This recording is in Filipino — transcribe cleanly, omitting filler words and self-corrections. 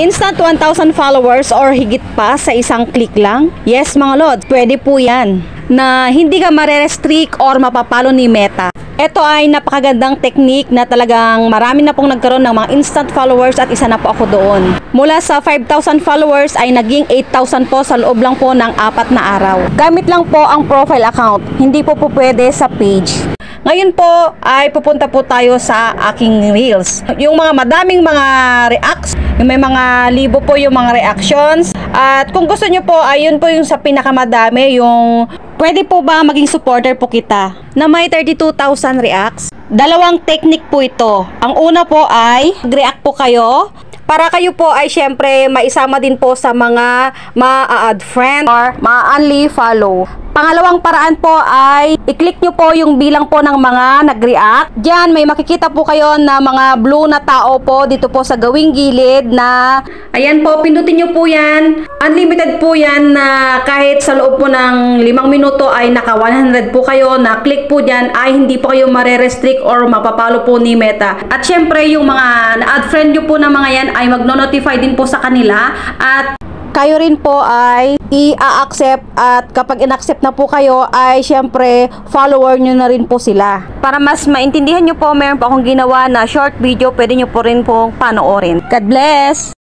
Instant 1,000 followers or higit pa sa isang click lang? Yes mga lods, pwede po yan na hindi ka marerestrict or mapapalo ni Meta. Ito ay napakagandang technique na talagang marami na pong nagkaroon ng mga instant followers at isa na po ako doon. Mula sa 5,000 followers ay naging 8,000 po sa loob lang po ng 4 na araw. Gamit lang po ang profile account, hindi po pwede sa page. Ngayon po ay pupunta po tayo sa aking reels. Yung mga madaming mga reacts, yung may mga libo po yung mga reactions. At kung gusto nyo po, ayun po yung sa pinakamadami, yung pwede po ba maging supporter po kita na may 32,000 reacts. Dalawang technique po ito. Ang una po ay react po kayo para kayo po ay syempre maisama din po sa mga ma-add friend or ma-unli follow. Pangalawang paraan po ay i-click nyo po yung bilang po ng mga nag-react. Diyan may makikita po kayo na mga blue na tao po dito po sa gawing gilid na ayan po, pindutin nyo po yan. Unlimited po yan na kahit sa loob po ng 5 minuto ay naka 100 po kayo na click po dyan ay hindi po kayo marerestrict or mapapalo po ni Meta. At syempre yung mga na-add friend nyo po na mga yan ay magno-notify din po sa kanila at kayo rin po ay i-accept at kapag in-accept na po kayo ay syempre follower nyo na rin po sila. Para mas maintindihan nyo po, meron po akong ginawa na short video, pwede nyo po rin pong panoorin. God bless!